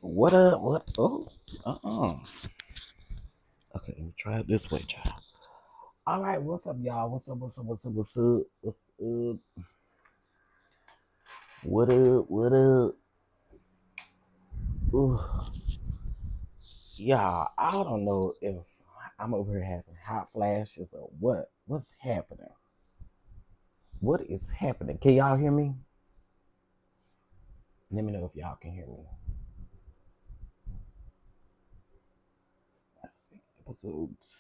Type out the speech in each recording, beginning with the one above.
What up? What? Oh, uh-uh. Okay, let me try it this way, child. All right, what's up, y'all? What's up? What's up? What's up? What's up? What's up? What up? What up? Ooh, y'all, I don't know if I'm over here having hot flashes or what. What's happening? What is happening? Can y'all hear me? Let me know if y'all can hear me. Let's see. Episode two.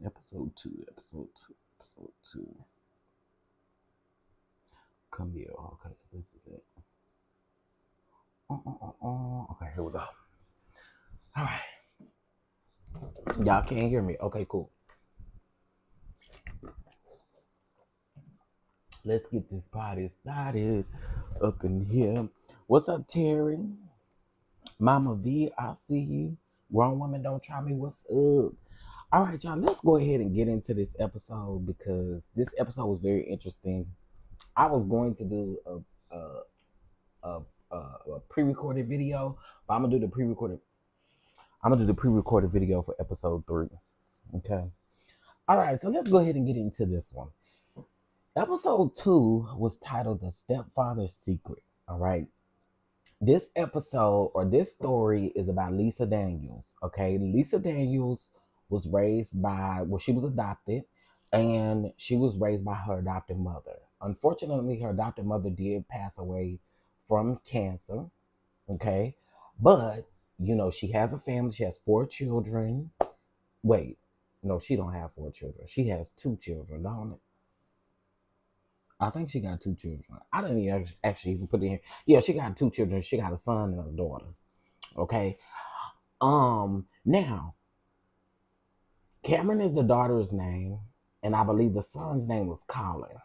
Episode two. Come here. Okay, so this is it. Okay, here we go. All right. Y'all can't hear me. Okay, cool. Let's get this party started up in here. What's up, Terry? Mama V, I see you. Grown women don't try me. What's up? All right, y'all. Let's go ahead and get into this episode because this episode was very interesting. I was going to do a pre-recorded video, but I'm gonna do the pre-recorded. I'm gonna do the pre-recorded video for episode 3. Okay. All right. So let's go ahead and get into this one. Episode 2 was titled The Stepfather's Secret. All right. This episode or this story is about Lisa Daniels. Okay. Lisa Daniels was raised by, well, she was adopted and she was raised by her adopted mother. Unfortunately, her adopted mother did pass away from cancer. Okay. But, she has a family. She has 4 children. Wait, no, she don't have 4 children. She has 2 children, don't it? I think she got 2 children. I didn't even actually even put it in. Yeah, she got 2 children. She got a son and a daughter. Okay. Now, Cameron is the daughter's name, and I believe the son's name was Colin.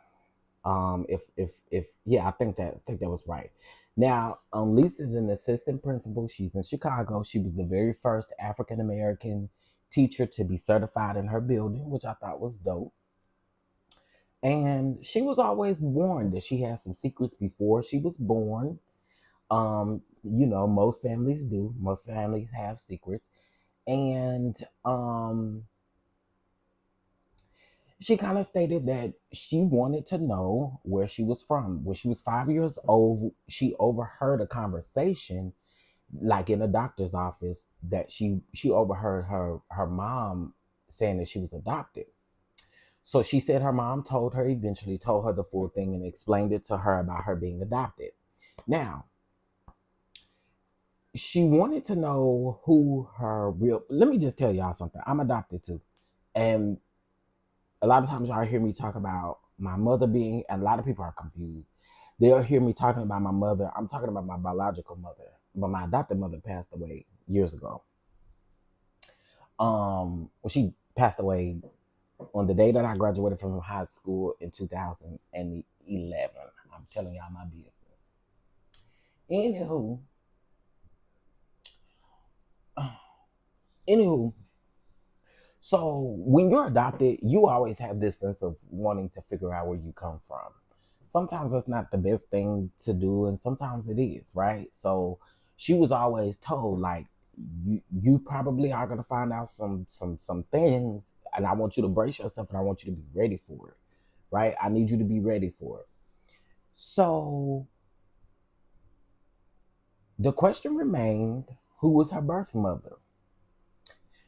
If yeah, I think that was right. Now, Lisa's an assistant principal. She's in Chicago. She was the very first African American teacher to be certified in her building, which I thought was dope. And she was always warned that she had some secrets before she was born. Most families do. Most families have secrets. And she kind of stated that she wanted to know where she was from. When she was 5 years old, she overheard a conversation, like in a doctor's office, that she overheard her mom saying that she was adopted. So she said her mom eventually told her the full thing and explained it to her about her being adopted. Now, she wanted to know who her real, let me just tell y'all something. I'm adopted too. And a lot of times y'all hear me talk about my mother being, and a lot of people are confused. They'll hear me talking about my mother. I'm talking about my biological mother, but my adopted mother passed away years ago. She passed away on the day that I graduated from high school in 2011. I'm telling y'all my business. Anywho, so when you're adopted, you always have this sense of wanting to figure out where you come from. Sometimes it's not the best thing to do, and sometimes it is, right? So she was always told, like, you probably are gonna find out some things, and I want you to brace yourself and I want you to be ready for it. Right? I need you to be ready for it. So the question remained, who was her birth mother?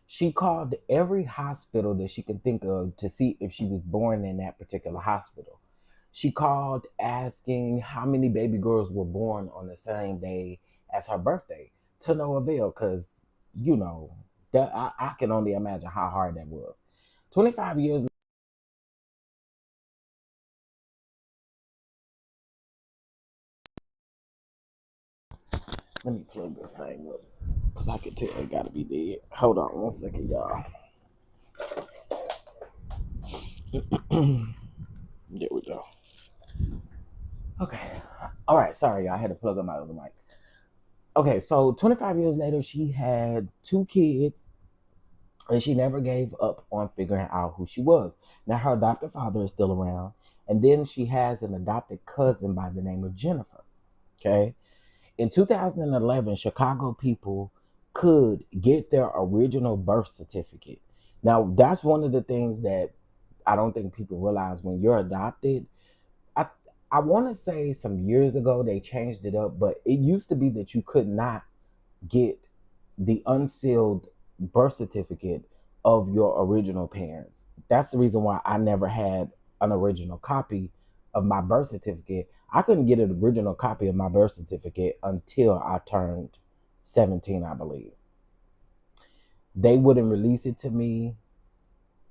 She called every hospital that she could think of to see if she was born in that particular hospital. She called asking how many baby girls were born on the same day as her birthday, to no avail, because, I can only imagine how hard that was. 25 years. Let me plug this thing up, because I can tell it got to be dead. Hold on 1 second, y'all. There we go. Okay. All right. Sorry, y'all. I had to plug up my other mic. Okay, so 25 years later, she had 2 kids, and she never gave up on figuring out who she was. Now, her adopted father is still around, and then she has an adopted cousin by the name of Jennifer. Okay, In 2011, Chicago people could get their original birth certificate. Now, that's one of the things that I don't think people realize when you're adopted. I I want to say some years ago they changed it up, but it used to be that you could not get the unsealed birth certificate of your original parents. That's the reason why I never had an original copy of my birth certificate. I couldn't get an original copy of my birth certificate until I turned 17, I believe. They wouldn't release it to me.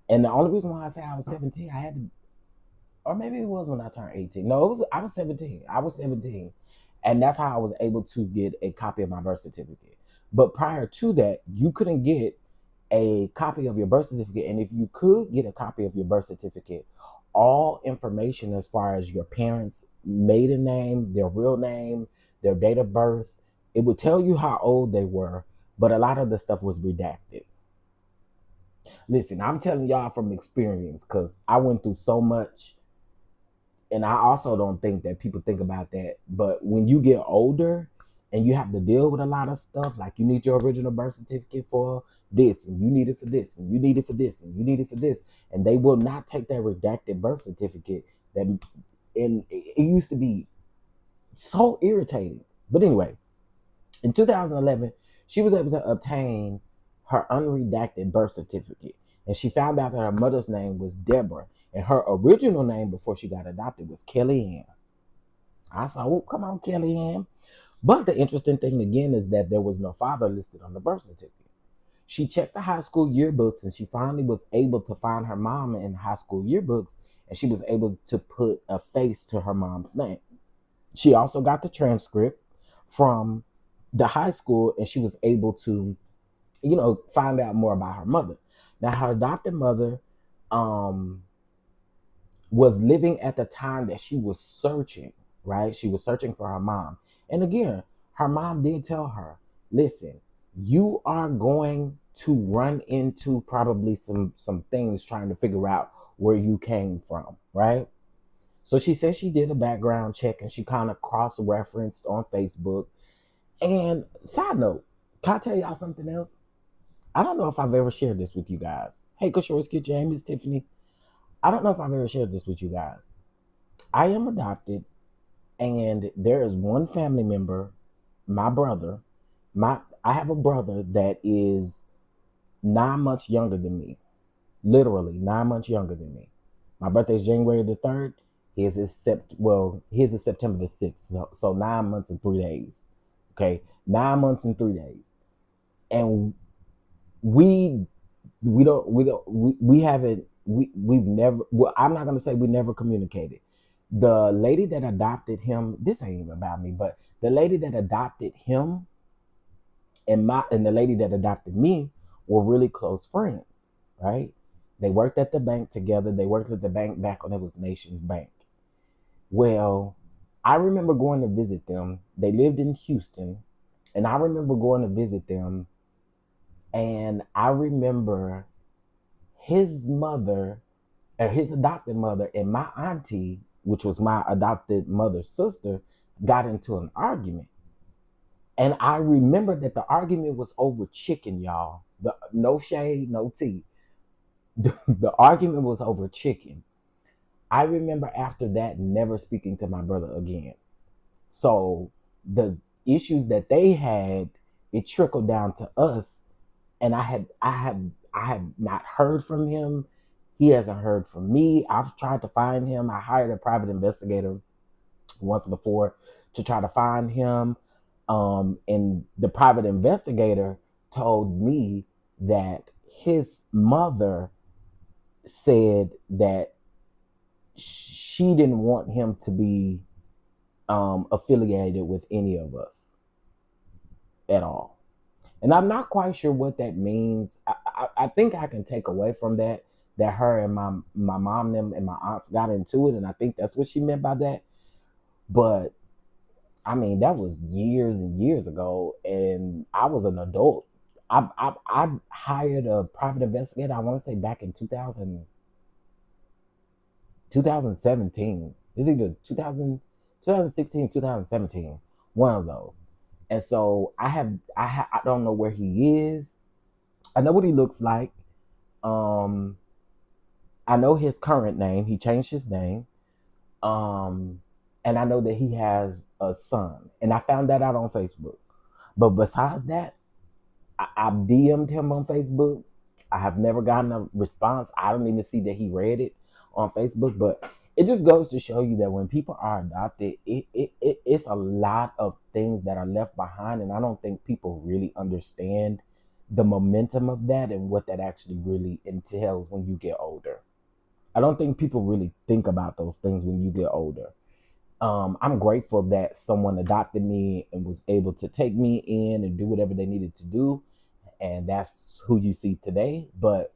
And the only reason why I say I was 17, I had to, or maybe it was when I turned 18. No, it was I was 17. I was 17. And that's how I was able to get a copy of my birth certificate. But prior to that, you couldn't get a copy of your birth certificate. And if you could get a copy of your birth certificate, all information as far as your parents' maiden name, their real name, their date of birth, it would tell you how old they were, but a lot of the stuff was redacted. Listen, I'm telling y'all from experience because I went through so much, and I also don't think that people think about that. But when you get older and you have to deal with a lot of stuff, like you need your original birth certificate for this, and you need it for this, and you need it for this, and you need it for this, and they will not take that redacted birth certificate. That and it used to be so irritating. But anyway, in 2011, she was able to obtain her unredacted birth certificate, and she found out that her mother's name was Deborah, and her original name before she got adopted was Kellyanne. I said, "Oh, come on, Kellyanne." But the interesting thing again is that there was no father listed on the birth certificate. She checked the high school yearbooks, and she finally was able to find her mom in high school yearbooks, and she was able to put a face to her mom's name. She also got the transcript from the high school, and she was able to, find out more about her mother. Now, her adopted mother um, was living at the time that she was searching, right? She was searching for her mom. And again, her mom did tell her, listen, you are going to run into probably some things trying to figure out where you came from, right? So she said she did a background check and she kind of cross-referenced on Facebook. And side note, can I tell y'all something else? I don't know if I've ever shared this with you guys. Hey, Kishore Skit James, Tiffany. I don't know if I've ever shared this with you guys. I am adopted, and there is one family member, my brother. I have a brother that is 9 months younger than me. Literally 9 months younger than me. My birthday is January the 3rd. His is September the 6th. So 9 months and 3 days. Okay, 9 months and 3 days. And we've never, well, I'm not going to say we never communicated. The lady that adopted him, this ain't even about me, but the lady that adopted him and the lady that adopted me were really close friends, right? They worked at the bank together. They worked at the bank back when it was Nations Bank. Well, I remember going to visit them. They lived in Houston, and I remember going to visit them, and I remember his mother, or his adopted mother, and my auntie, which was my adopted mother's sister, got into an argument. And I remember that the argument was over chicken, y'all. No shade, no tea. The argument was over chicken. I remember after that never speaking to my brother again. So the issues that they had, it trickled down to us, and I have not heard from him. He hasn't heard from me. I've tried to find him. I hired a private investigator once before to try to find him. And the private investigator told me that his mother said that she didn't want him to be affiliated with any of us at all. And I'm not quite sure what that means. I think I can take away from that her and my mom them and my aunts got into it, and I think that's what she meant by that. But I mean, that was years and years ago, and I was an adult. I hired a private investigator, I want to say back in 2017. It's either 2016, 2017, one of those. And so I don't know where he is. I know what he looks like. Um, I know his current name. He changed his name. Um, and I know that he has a son. And I found that out on Facebook. But besides that, I've DM'd him on Facebook. I have never gotten a response. I don't even see that he read it on Facebook. But it just goes to show you that when people are adopted, it's a lot of things that are left behind. And I don't think people really understand the momentum of that and what that actually really entails when you get older. I don't think people really think about those things when you get older. I'm grateful that someone adopted me and was able to take me in and do whatever they needed to do, and that's who you see today. But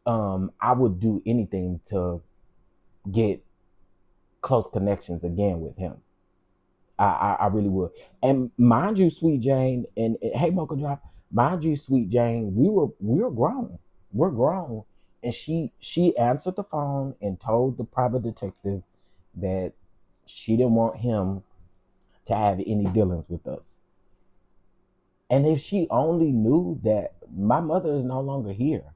I would do anything to get close connections again with him. I really would. And mind you, Sweet Jane, and hey, Mocha Drop, mind you, Sweet Jane, we were grown. We're grown, and she answered the phone and told the private detective that she didn't want him to have any dealings with us. And if she only knew that my mother is no longer here,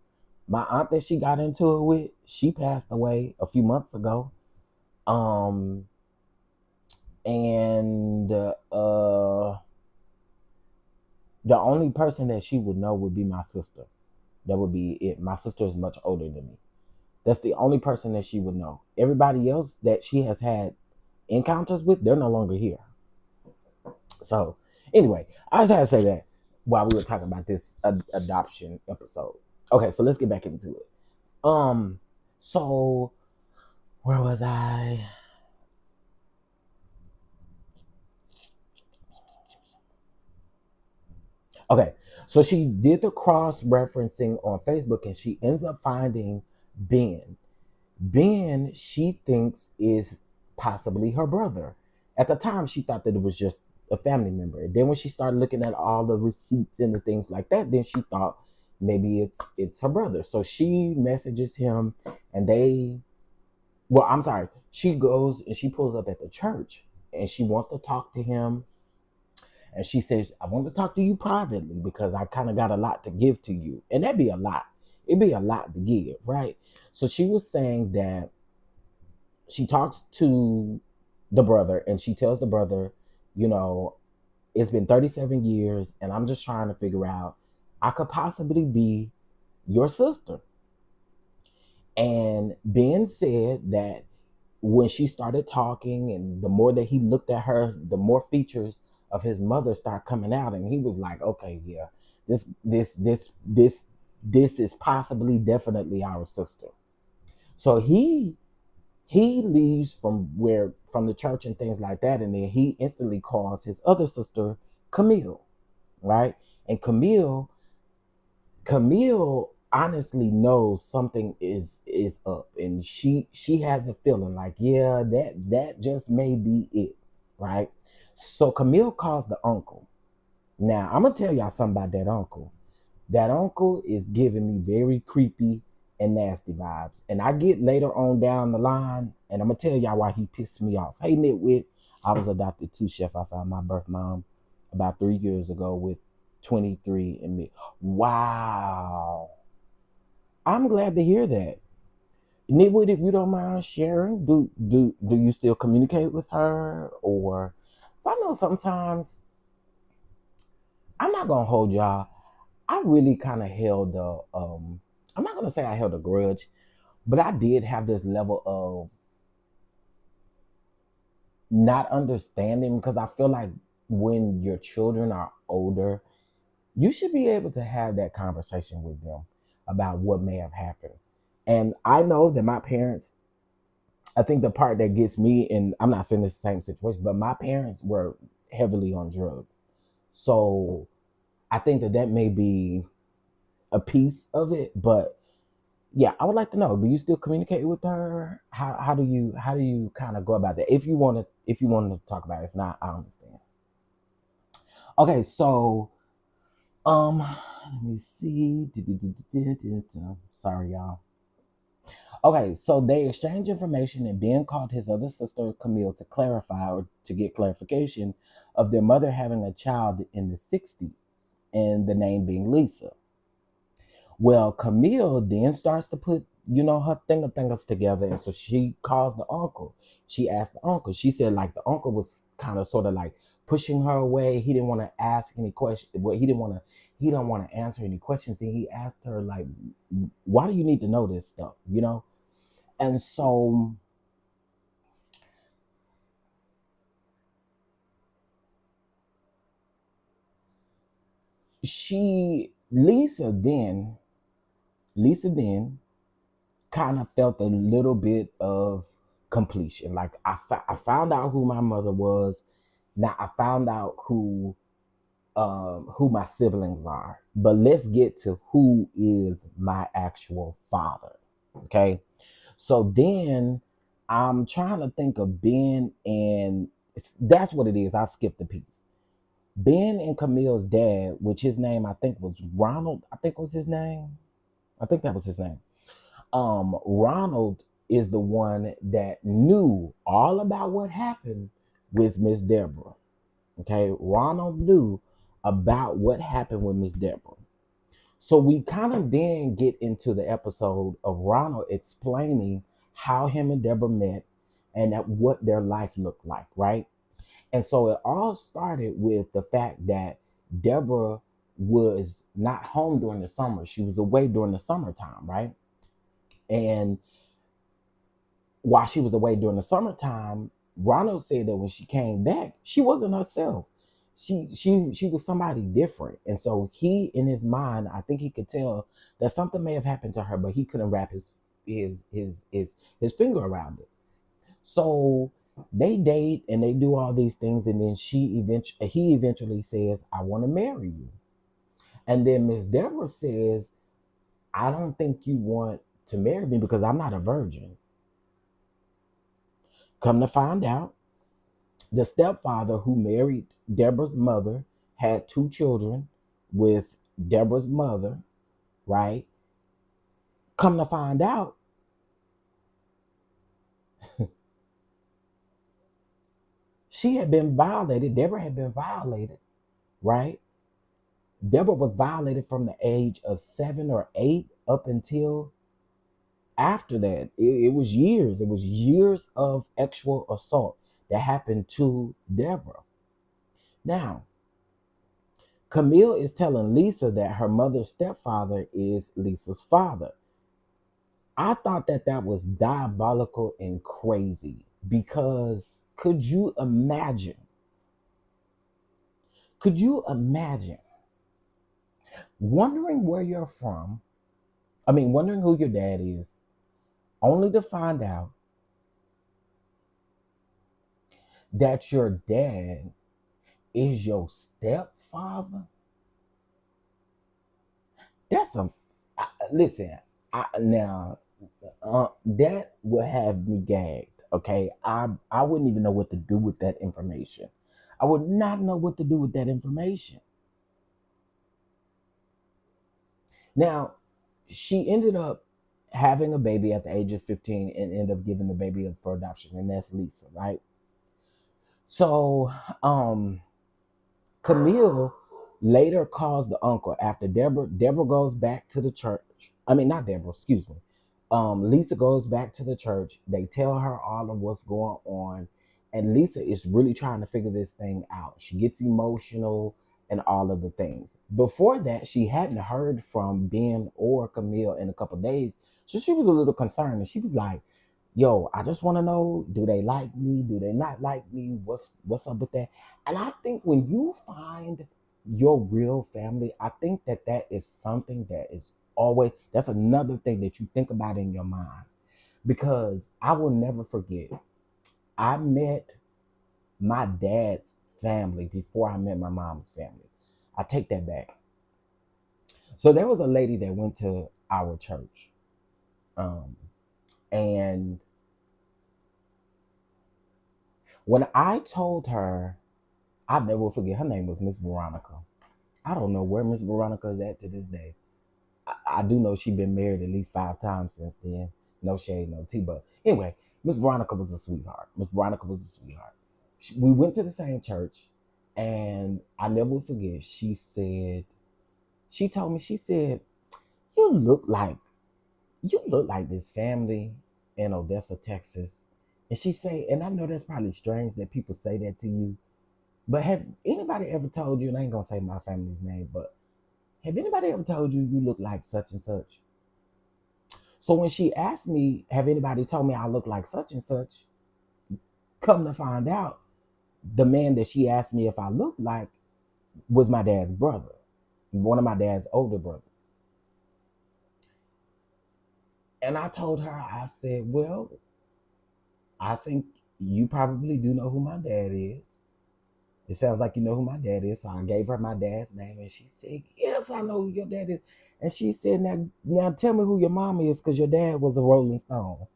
my aunt that she got into it with, she passed away a few months ago. Um, and the only person that she would know would be my sister. That would be it. My sister is much older than me. That's the only person that she would know. Everybody else that she has had encounters with, they're no longer here. So, anyway, I just had to say that while we were talking about this adoption episode. Okay, so let's get back into it. So where was I? Okay, so she did the cross referencing on Facebook and she ends up finding Ben. Ben, she thinks is possibly her brother. At the time, she thought that it was just a family member. And then when she started looking at all the receipts and the things like that, then she thought maybe it's her brother. So she messages him, and I'm sorry, she goes and she pulls up at the church, and she wants to talk to him. And she says, I want to talk to you privately because I kind of got a lot to give to you. And that'd be a lot. It'd be a lot to give, right? So she was saying that she talks to the brother and she tells the brother, you know, it's been 37 years and I'm just trying to figure out, I could possibly be your sister. And Ben said that when she started talking and the more that he looked at her, the more features of his mother start coming out. And he was like, okay, yeah, this is possibly definitely our sister. So he leaves from the church and things like that, and then he instantly calls his other sister Camille, right? And Camille honestly knows something is up, and she has a feeling like, yeah, that just may be it, right? So Camille calls the uncle. Now I'm gonna tell y'all something about that uncle. That uncle is giving me very creepy and nasty vibes. And I get later on down the line, and I'm gonna tell y'all why he pissed me off. Hey Nitwit, I was adopted too, Chef. I found my birth mom about 3 years ago with 23 and me. Wow. I'm glad to hear that. Nitwit, if you don't mind sharing, do you still communicate with her? Or so I know sometimes I'm not gonna hold y'all. I really kind of held a I'm not gonna say I held a grudge, but I did have this level of not understanding because I feel like when your children are older, you should be able to have that conversation with them about what may have happened. And I know that my parents, I think the part that gets me, and I'm not saying it's the same situation, but my parents were heavily on drugs. So I think that may be a piece of it, but yeah, I would like to know, do you still communicate with her? How do you kind of go about that? If you want to talk about it. If not, I understand. Okay, so let me see. Sorry, y'all. Okay, so they exchanged information, and Ben called his other sister Camille to clarify or to get clarification of their mother having a child in the 60s and the name being Lisa. Well, Camille then starts to put, her thingers together. And so she calls the uncle. She asked the uncle. She said, like, the uncle was kind of sort of like pushing her away. He didn't want to ask any questions. Well, he don't want to answer any questions. And he asked her, like, why do you need to know this stuff? And so she, Lisa then kind of felt a little bit of completion. Like I found out who my mother was. Now I found out who my siblings are. But let's get to who is my actual father. Okay. So then I'm trying to think of Ben, and that's what it is. I skipped the piece. Ben and Camille's dad, which his name I think was Ronald, I think was his name. I think that was his name. Ronald is the one that knew all about what happened with Miss Deborah. Okay, Ronald knew about what happened with Miss Deborah. So we kind of then get into the episode of Ronald explaining how him and Deborah met and what their life looked like, right? And so it all started with the fact that Deborah was not home during the summer. She was away during the summertime, right? And while she was away during the summertime, Ronald said that when she came back, she wasn't herself. She was somebody different. And so he, in his mind, I think he could tell that something may have happened to her, but he couldn't wrap his finger around it. So they date and they do all these things, and then he eventually says, I want to marry you. And then Miss Deborah says, I don't think you want to marry me because I'm not a virgin. Come to find out, the stepfather who married Deborah's mother had two children with Deborah's mother, right? Come to find out, she had been violated. Deborah had been violated, right? Deborah was violated from the age of 7 or 8 up until after that. It was years. It was years of sexual assault that happened to Deborah. Now, Camille is telling Lisa that her mother's stepfather is Lisa's father. I thought that was diabolical and crazy because could you imagine wondering where you're from? I mean, wondering who your dad is, only to find out that your dad is your stepfather? That's a listen. Now that would have me gagged. Okay, I wouldn't even know what to do with that information. I would not know what to do with that information. Now, she ended up having a baby at the age of 15 and ended up giving the baby up for adoption, and that's Lisa, right? So, Camille later calls the uncle after Deborah goes back to the church. I mean, not Deborah, excuse me. Lisa goes back to the church. They tell her all of what's going on, and Lisa is really trying to figure this thing out. She gets emotional and all of the things. Before that, she hadn't heard from Ben or Camille in a couple of days, so she was a little concerned, and she was like, yo, I just want to know, do they like me? Do they not like me? What's up with that? And I think when you find your real family, I think that is something that is always, that's another thing that you think about in your mind. Because I will never forget, I met my dad's family before I met my mom's family. I take that back. So there was a lady that went to our church. And when I told her, I never will forget, her name was Miss Veronica. I don't know where Miss Veronica is at to this day. I do know she's been married at least 5 times since then. No shade, no tea. But anyway, Miss Veronica was a sweetheart. Miss Veronica was a sweetheart. We went to the same church, and I never will forget. She told me, she said, "You look like this family in Odessa, Texas." And she said, and I know that's probably strange that people say that to you, but have anybody ever told you? And I ain't gonna say my family's name, but have anybody ever told you you look like such and such? So when she asked me, have anybody told me I look like such and such? Come to find out, the man that she asked me if I looked like was my dad's brother, one of my dad's older brothers. And I told her, I said, well, I think you probably do know who my dad is. It sounds like you know who my dad is. So I gave her my dad's name, and she said, yes, I know who your dad is. And she said, now tell me who your mom is, because your dad was a Rolling Stone.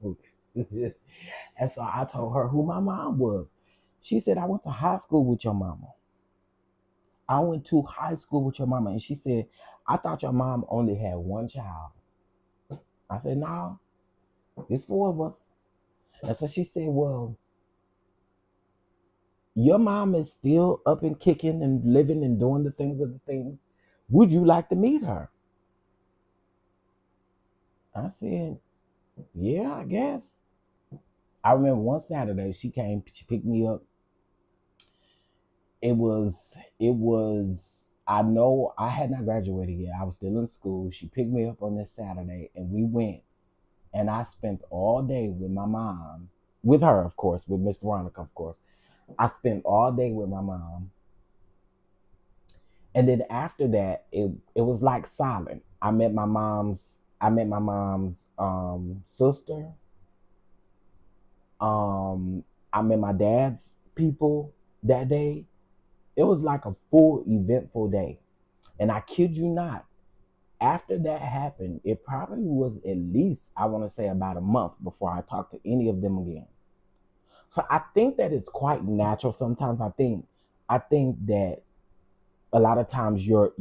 And so I told her who my mom was. She said, I went to high school with your mama. I went to high school with your mama. And she said, I thought your mom only had one child. I said, no, it's four of us. And so she said, well, your mom is still up and kicking and living and doing the things of the things. Would you like to meet her? I said, yeah, I guess. I remember one Saturday she came, she picked me up. It was, I know I had not graduated yet. I was still in school. She picked me up on this Saturday, and we went, and I spent all day with my mom, with her, of course, with Miss Veronica, of course. I spent all day with my mom. And then after that, it was like silent. I met my mom's sister. I met my dad's people that day. It was like a full eventful day. And I kid you not, after that happened, it probably was at least, I want to say, about a month before I talked to any of them again. So I think that it's quite natural. Sometimes I think that a lot of times you're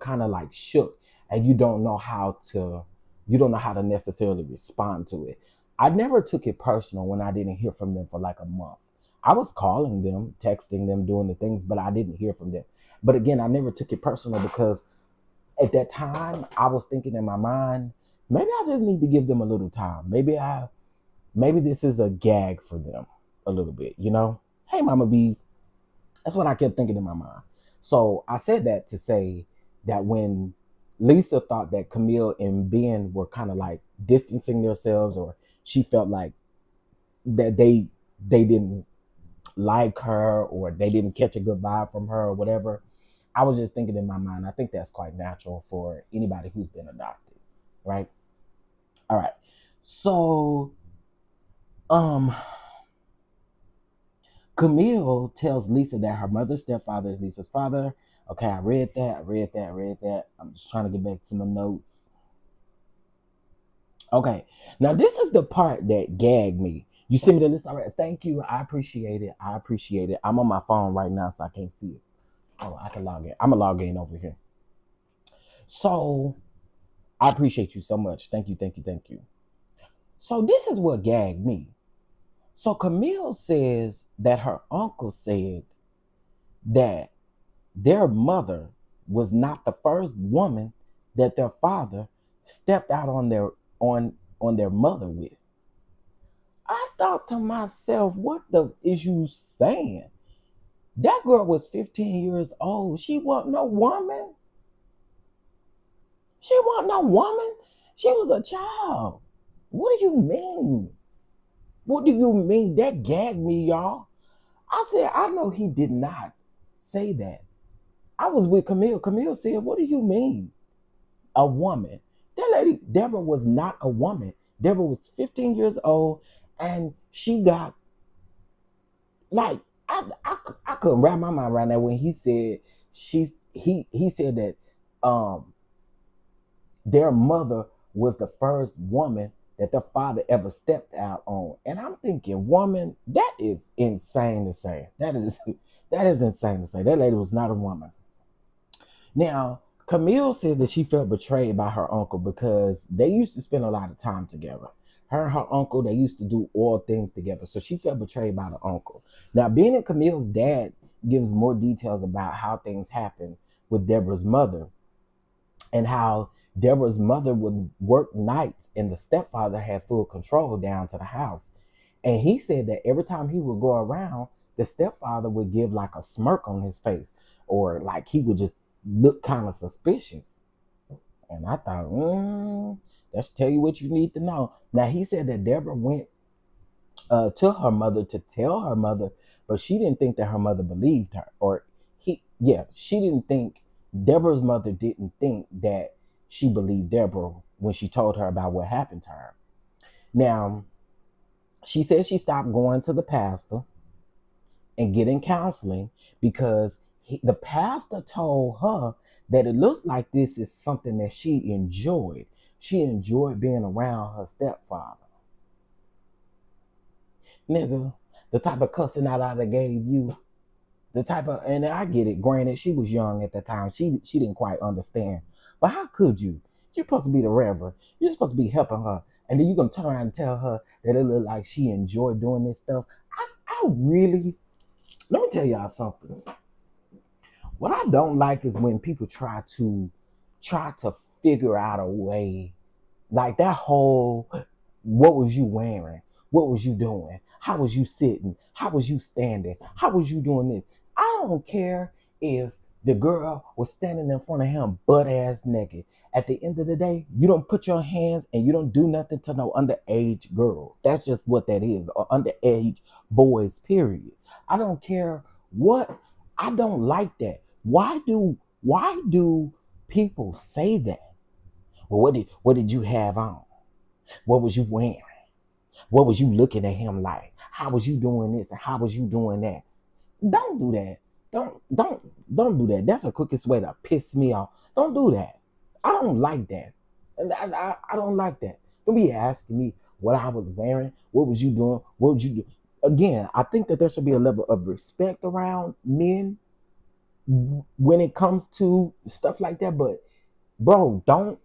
kind of like shook, and you don't know how to necessarily respond to it. I never took it personal when I didn't hear from them for like a month. I was calling them, texting them, doing the things, but I didn't hear from them. But again, I never took it personal, because at that time I was thinking in my mind, maybe I just need to give them a little time. Maybe this is a gag for them a little bit, you know? Hey, Mama Bees. That's what I kept thinking in my mind. So I said that to say that when Lisa thought that Camille and Ben were kind of like distancing themselves, or she felt like that they didn't like her, or they didn't catch a good vibe from her, or whatever, I was just thinking in my mind, I think that's quite natural for anybody who's been adopted, right? All right. So Camille tells Lisa that her mother's stepfather is Lisa's father. Okay, I read that. I'm just trying to get back to my notes. Okay, now this is the part that gagged me. You sent me the list already. Thank you. I appreciate it. I'm on my phone right now, so I can't see it. Oh, I can log in. I'm going to log in over here. So I appreciate you so much. Thank you. So this is what gagged me. So Camille says that her uncle said that their mother was not the first woman that their father stepped out on their mother with. I thought to myself, what the is you saying? That girl was 15 years old. She wasn't no woman. She was a child. What do you mean? That gagged me, y'all. I said, I know he did not say that. I was with Camille. Camille said, what do you mean? A woman. That lady, Deborah, was not a woman. Deborah was 15 years old, and she got, like, I couldn't wrap my mind around that when he said he said that their mother was the first woman that their father ever stepped out on. And I'm thinking, woman, that is insane to say. That is insane to say. That lady was not a woman. Now, Camille said that she felt betrayed by her uncle because they used to spend a lot of time together. Her and her uncle, they used to do all things together. So she felt betrayed by the uncle. Now, being in Camille's dad gives more details about how things happened with Deborah's mother and how Deborah's mother would work nights and the stepfather had full control down to the house. And he said that every time he would go around, the stepfather would give like a smirk on his face or like he would just look kind of suspicious. And I thought, that's tell you what you need to know. Now, he said that Deborah went to her mother to tell her mother, but she didn't think that her mother believed her. She didn't think, Deborah's mother didn't think that she believed Deborah when she told her about what happened to her. Now, she said she stopped going to the pastor and getting counseling because the pastor told her that it looks like this is something that she enjoyed. She enjoyed being around her stepfather. Nigga, the type of cussing out I gave you, the type of, and I get it, granted, she was young at the time. She didn't quite understand. But how could you? You're supposed to be the reverend. You're supposed to be helping her. And then you're going to turn around and tell her that it looked like she enjoyed doing this stuff. I really, let me tell y'all something. What I don't like is when people try to figure out a way, like that whole, what was you wearing? What was you doing? How was you sitting? How was you standing? How was you doing this? I don't care if the girl was standing in front of him butt ass naked. At the end of the day, you don't put your hands and you don't do nothing to no underage girl. That's just what that is, or underage boys, period. I don't care what. I don't like that. Why do people say that? Well, what did you have on? What was you wearing? What was you looking at him like? How was you doing this and how was you doing that? Don't do that. Don't do that. That's the quickest way to piss me off. Don't do that. I don't like that. I don't like that. Don't be asking me what I was wearing. What was you doing? What would you do? Again, I think that there should be a level of respect around men when it comes to stuff like that. But bro, don't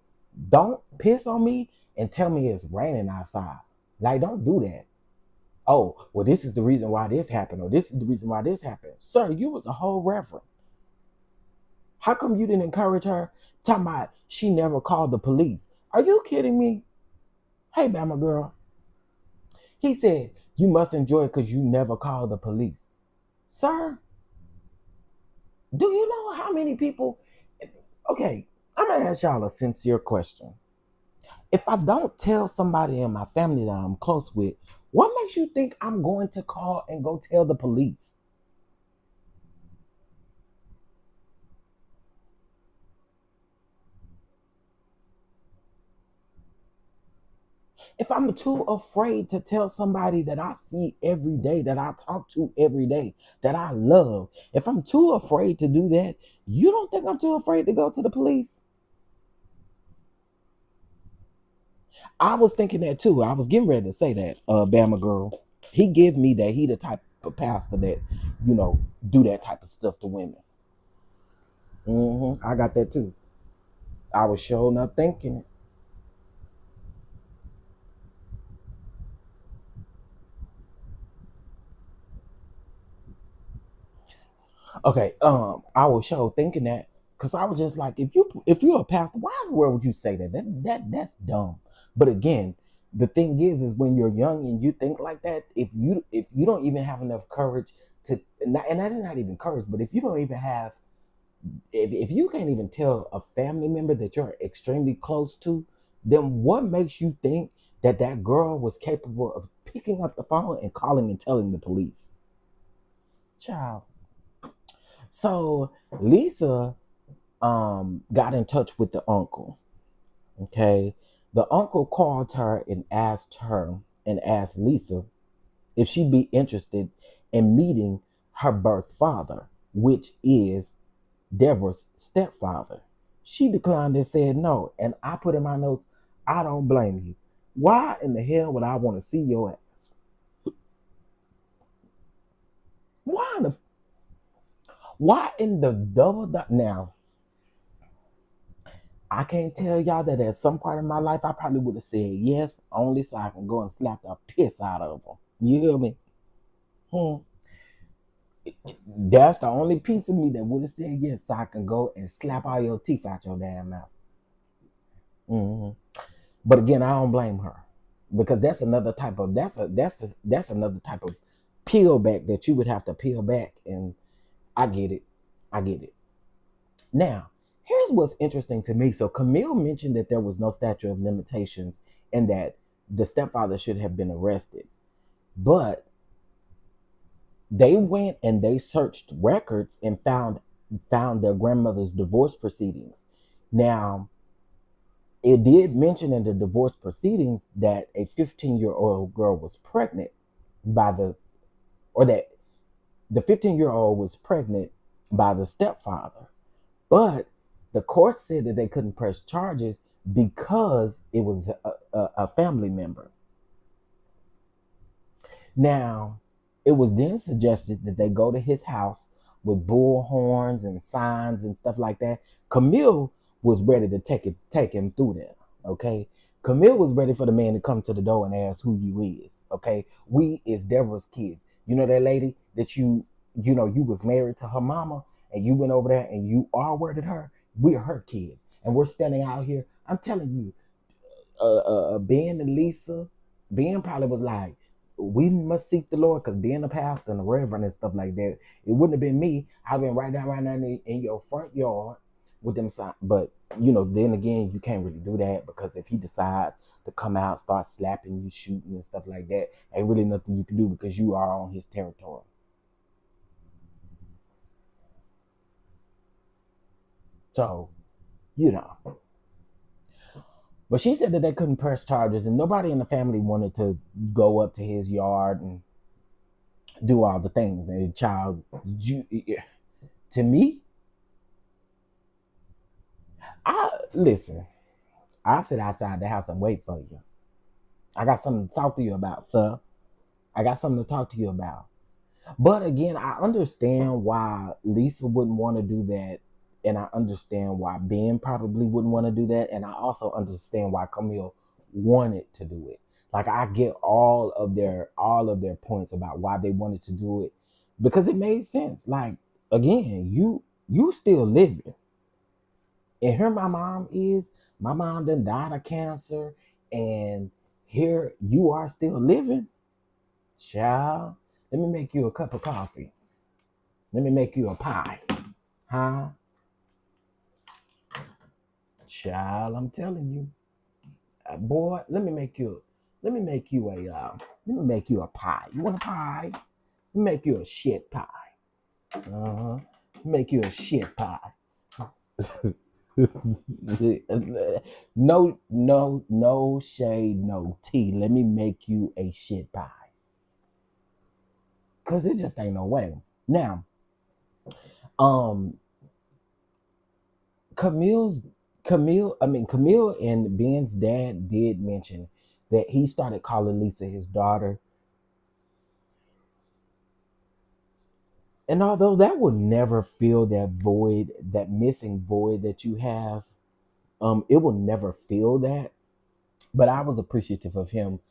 piss on me and tell me it's raining outside. Like, don't do that. Oh, well, this is the reason why this happened, or this is the reason why this happened. Sir, you was a whole reverend. How come you didn't encourage her? Talking about she never called the police. Are you kidding me? Hey, Bama girl. He said, you must enjoy it because you never called the police. Sir, do you know how many people? Okay, I'm going to ask y'all a sincere question. If I don't tell somebody in my family that I'm close with, what makes you think I'm going to call and go tell the police? If I'm too afraid to tell somebody that I see every day, that I talk to every day, that I love, if I'm too afraid to do that, you don't think I'm too afraid to go to the police? I was thinking that too. I was getting ready to say that, Bama girl. He give me that. He the type of pastor that, do that type of stuff to women. I got that too. I was sure not thinking it. Okay, I was sure thinking that because I was just like, if you're a pastor, why in the world would you say that? That's dumb. But again, the thing is when you're young and you think like that, if you don't even have enough courage to, and that's not even courage, but if you don't even have, if you can't even tell a family member that you're extremely close to, then what makes you think that that girl was capable of picking up the phone and calling and telling the police? Child. So Lisa got in touch with the uncle. Okay. The uncle called her and asked Lisa if she'd be interested in meeting her birth father, which is Deborah's stepfather. She declined and said no. And I put in my notes, I don't blame you. Why in the hell would I want to see your ass? Why in the double now? I can't tell y'all that at some part of my life I probably would have said yes, only so I can go and slap the piss out of them. You hear me? Hmm. That's the only piece of me that would have said yes, so I can go and slap all your teeth out your damn mouth. Hmm. But again, I don't blame her because that's another type of that's another type of peel back that you would have to peel back, and I get it. I get it. Now, here's what's interesting to me. So Camille mentioned that there was no statute of limitations and that the stepfather should have been arrested. But they went and they searched records and found their grandmother's divorce proceedings. Now, it did mention in the divorce proceedings that a 15-year-old girl was pregnant by the or that the 15-year-old was pregnant by the stepfather. But the court said that they couldn't press charges because it was a family member. Now, it was then suggested that they go to his house with bull horns and signs and stuff like that. Camille was ready to take him through there. Okay. Camille was ready for the man to come to the door and ask who you is. Okay. We is Deborah's kids. You know that lady that you was married to her mama and you went over there and you R-worded her. We're her kids. And we're standing out here. I'm telling you, Ben and Lisa, Ben probably was like, we must seek the Lord because being a pastor and a reverend and stuff like that, it wouldn't have been me. I've been right down in your front yard with them signs. But then again, you can't really do that because if he decide to come out, start slapping you, shooting and stuff like that, ain't really nothing you can do because you are on his territory. So, you know. But she said that they couldn't press charges and nobody in the family wanted to go up to his yard and do all the things. And the child, to me, I listen. I sit outside the house and wait for you. I got something to talk to you about, sir. I got something to talk to you about. But again, I understand why Lisa wouldn't want to do that. And I understand why Ben probably wouldn't want to do that. And I also understand why Camille wanted to do it. Like I get all of their points about why they wanted to do it because it made sense. Like again, you still living. And here my mom done died of cancer, and here you are still living. Child, let me make you a cup of coffee. Let me make you a pie. Huh? Child, I'm telling you. Boy, let me make you a pie. You want a pie? Let me make you a shit pie. Uh-huh. Make you a shit pie. No shade, no tea. Let me make you a shit pie. Cause it just ain't no way. Now, um, Camille's Camille and Ben's dad did mention that he started calling Lisa his daughter. And although that will never fill that void, that missing void that you have, it will never fill that. But I was appreciative of him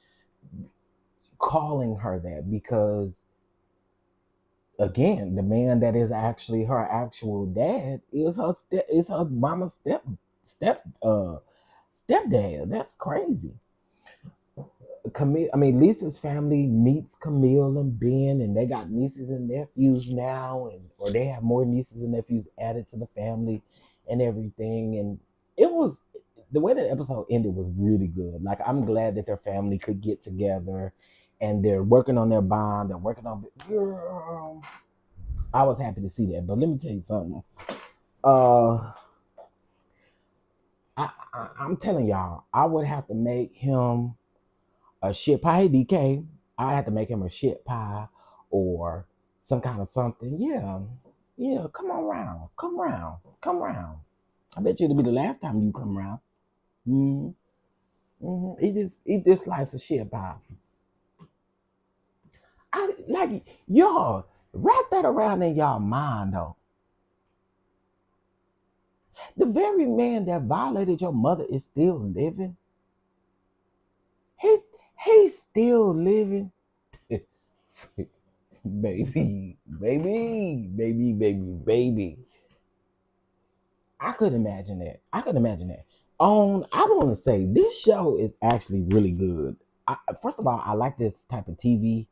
calling her that because again, the man that is actually her actual dad is her mama's stepdad. That's crazy. Lisa's family meets Camille and Ben, and they got nieces and nephews now, or they have more nieces and nephews added to the family, and everything. And it was the way the episode ended was really good. Like I'm glad that their family could get together, and they're working on their bond. They're working on. Girl, I was happy to see that. But let me tell you something. Uh, I'm telling y'all, I would have to make him a shit pie. Hey, DK, I had to make him a shit pie or some kind of something. Yeah, yeah. Come on round. Come round. Come round. I bet you it'll be the last time you come around. Mm-hmm. Mm-hmm. Eat this slice of shit pie. I like y'all wrap that around in y'all mind though. The very man that violated your mother is still living. He's still living. Baby. I could imagine that. I want to say this show is actually really good. First of all, I like this type of TV.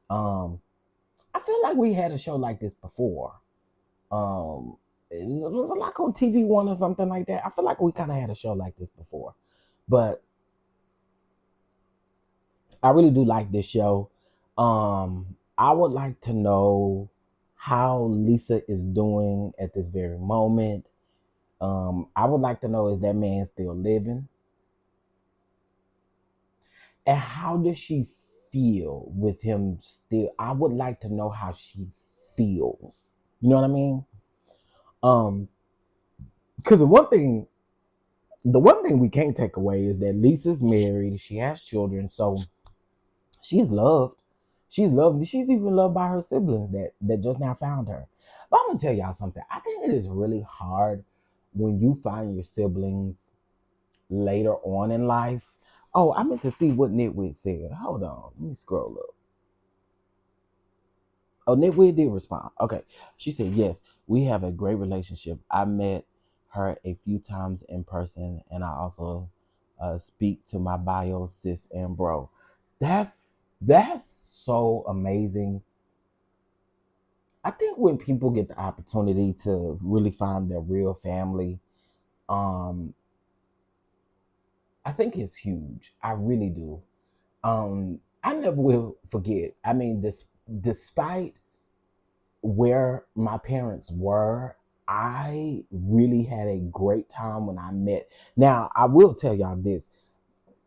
Um, I feel like we had a show like this before. It was like on TV1 or something like that. I feel like we kind of had a show like this before, but I really do like this show. I would like to know how Lisa is doing at this very moment. I would like to know, is that man still living? And how does she feel with him still? I would like to know how she feels. You know what I mean? Um, because the one thing we can't take away is that Lisa's married, she has children, so she's loved. She's loved. She's even loved by her siblings that just now found her. But I'm gonna tell y'all something. I think it is really hard when you find your siblings later on in life. Oh, I meant to see what Nitwit said. Hold on. Let me scroll up. Oh, Nitwit did respond. Okay. She said, yes, we have a great relationship. I met her a few times in person, and I also speak to my bio, sis, and bro. That's so amazing. I think when people get the opportunity to really find their real family, um, I think it's huge. I really do. I never will forget. I mean, despite where my parents were, I really had a great time when I met. Now, I will tell y'all this.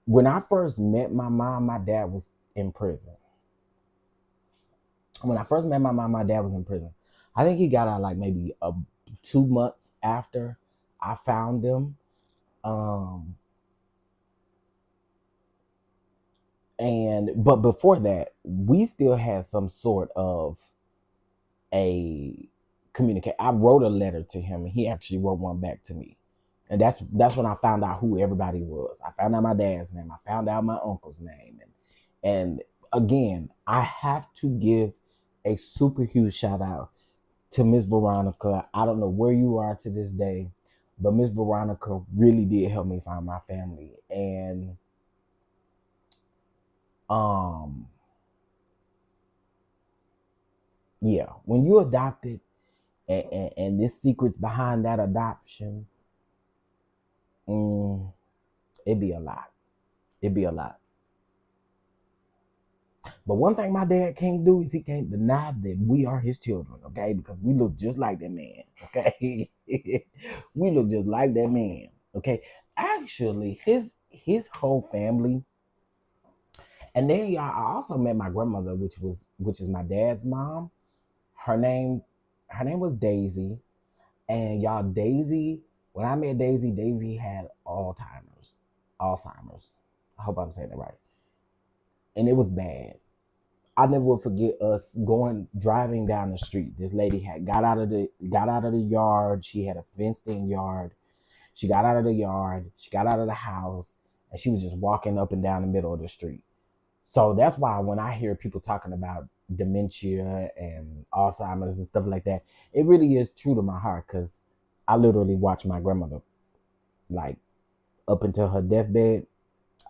When I first met my mom, my dad was in prison. When I first met my mom, my dad was in prison. I think he got out like maybe 2 months after I found him. Um, but before that, we still had some sort of a communicate. I wrote a letter to him, and he actually wrote one back to me. And that's when I found out who everybody was. I found out my dad's name. I found out my uncle's name, and again, I have to give a super huge shout out to Miss Veronica. I don't know where you are to this day, but Miss Veronica really did help me find my family. And um yeah, when you adopted and this secret's behind that adoption, mm, it'd be a lot. It'd be a lot. But one thing my dad can't do is he can't deny that we are his children, okay? Because we look just like that man, okay? We look just like that man, okay? Actually, his whole family, and then y'all, I also met my grandmother, which is my dad's mom. Her name was Daisy, and y'all, Daisy. When I met Daisy, Daisy had Alzheimer's. I hope I'm saying that right, and it was bad. I never will forget us driving down the street. This lady had got out of the yard. She had a fenced in yard. She got out of the yard. She got out of the house, and she was just walking up and down the middle of the street. So that's why when I hear people talking about dementia and Alzheimer's and stuff like that, it really is true to my heart, because I literally watched my grandmother, like, up until her deathbed.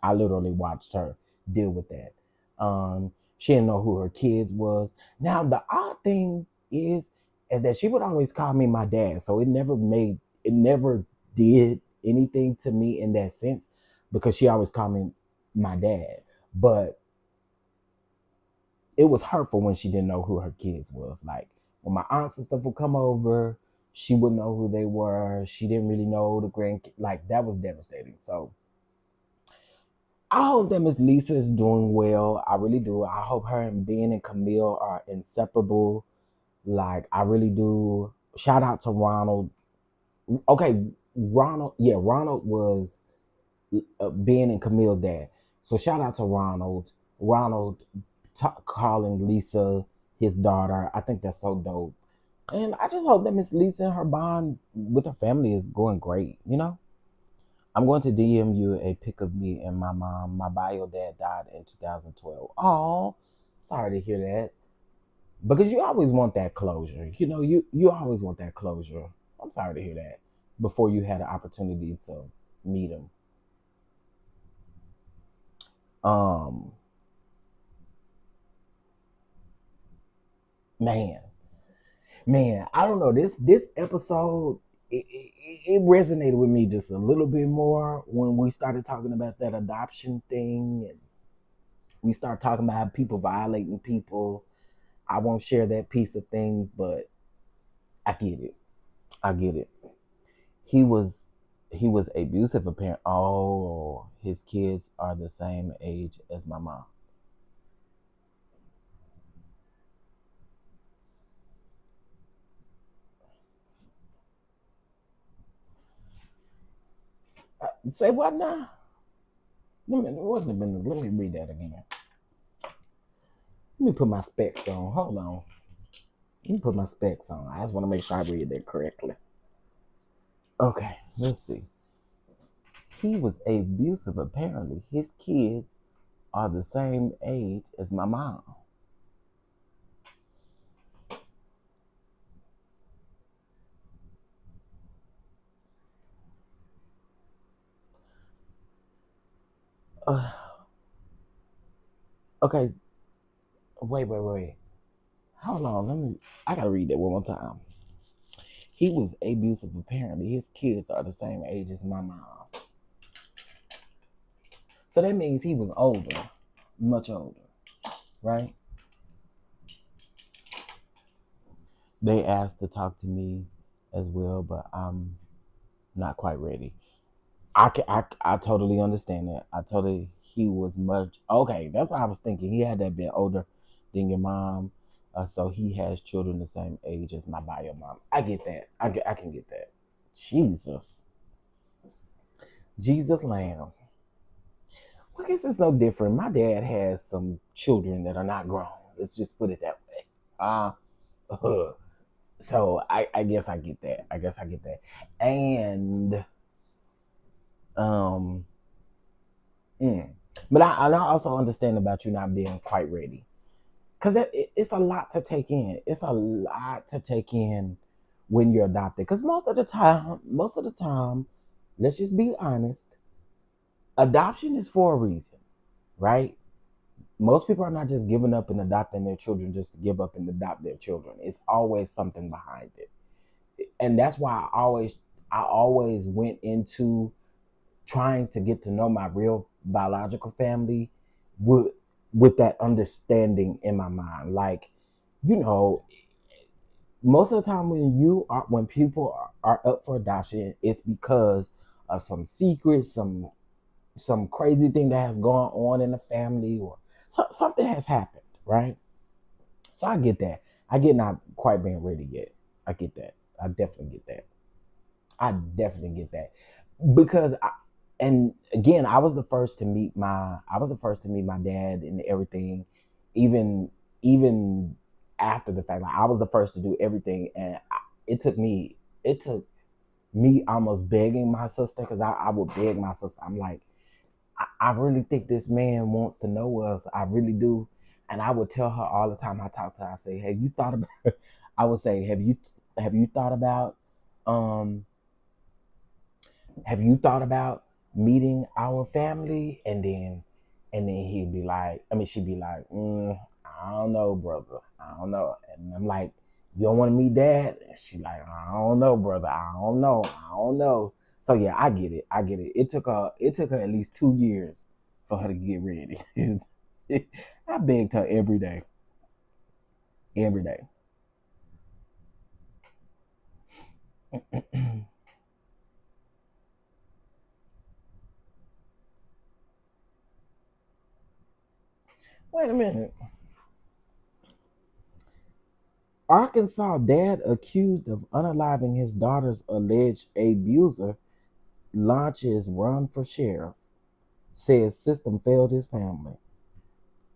I literally watched her deal with that. She didn't know who her kids was. Now the odd thing is that she would always call me my dad, so it never did anything to me in that sense, because she always called me my dad. But it was hurtful when she didn't know who her kids was. Like, when my aunts and stuff would come over, she wouldn't know who they were. She didn't really know the grandkids. Like, that was devastating. So I hope that Miss Lisa is doing well. I really do. I hope her and Ben and Camille are inseparable. Like, I really do. Shout out to Ronald. Okay, Ronald. Yeah, Ronald was Ben and Camille's dad. So shout out to Ronald. Ronald calling Lisa his daughter. I think that's so dope. And I just hope that Miss Lisa and her bond with her family is going great, you know? I'm going to DM you a pic of me and my mom. My bio dad died in 2012. Oh, sorry to hear that. Because you always want that closure. You know, you always want that closure. I'm sorry to hear that. Before you had an opportunity to meet him. Um, man, man, I don't know. This episode it resonated with me just a little bit more when we started talking about that adoption thing, and we start talking about people violating people. I won't share that piece of thing, but I get it. I get it. He was he was abusive apparent. Oh, his kids are the same age as my mom. Say what now? Let me read that again. Let me put my specs on. Hold on. Let me put my specs on. I just want to make sure I read that correctly. Okay, let's see. He was abusive apparently. His kids are the same age as my mom. Uh, okay, wait. Hold on, I gotta read that one more time. He was abusive apparently. His kids are the same age as my mom. So that means he was older, much older, right? They asked to talk to me as well, but I'm not quite ready. I totally understand that. I totally he was much okay. That's what I was thinking. He had to have been older than your mom, so he has children the same age as my bio mom. I get that. I can get that. Jesus, Jesus Lamb. Well, I guess it's no different. My dad has some children that are not grown. Let's just put it that way. Uh, so I guess I get that. I guess I get that. And um, mm. But I also understand about you not being quite ready, because it's a lot to take in. It's a lot to take in when you're adopted. Because most of the time, let's just be honest, adoption is for a reason, right? Most people are not just giving up and adopting their children just to give up and adopt their children. It's always something behind it, and that's why I always went into trying to get to know my real biological family with with that understanding in my mind. Like, you know, most of the time when people are up for adoption, it's because of some secret, some crazy thing that has gone on in the family, or something has happened, right? So I get that. I get not quite being ready yet. I get that. I definitely get that. I definitely get that because and again, I was the first to meet my dad and everything, even even after the fact. Like, I was the first to do everything, and it took me almost begging my sister, because I would beg my sister. I'm like, I really think this man wants to know us. I really do. And I would tell her all the time I talk to her, I say, have you thought about I would say, have you thought about um have you thought about meeting our family? And then he'd be like, I mean, she'd be like, I don't know, brother. I don't know. And I'm like, you don't want to meet dad? And she like, I don't know, brother. I don't know. I don't know. So yeah, I get it. I get it. It took her at least 2 years for her to get ready. I begged her every day. Every day. Wait a minute. Arkansas dad accused of unaliving his daughter's alleged abuser launches run for sheriff. Says system failed his family.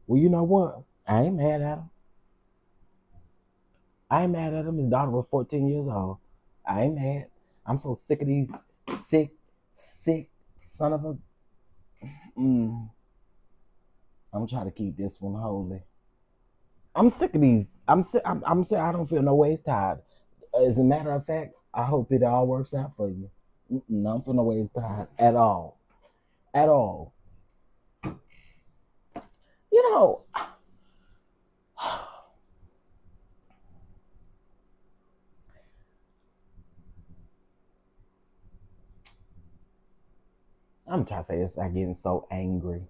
Well, you know what? I ain't mad at him. I ain't mad at him. His daughter was 14 years old. I ain't mad. I'm so sick of these sick son of a. I'm trying to keep this one holy. I'm sick of these. I'm sick. I don't feel no ways tired. As a matter of fact, I hope it all works out for you. I don't feel no ways tired at all. At all. You know, I'm trying to say this. I'm getting so angry.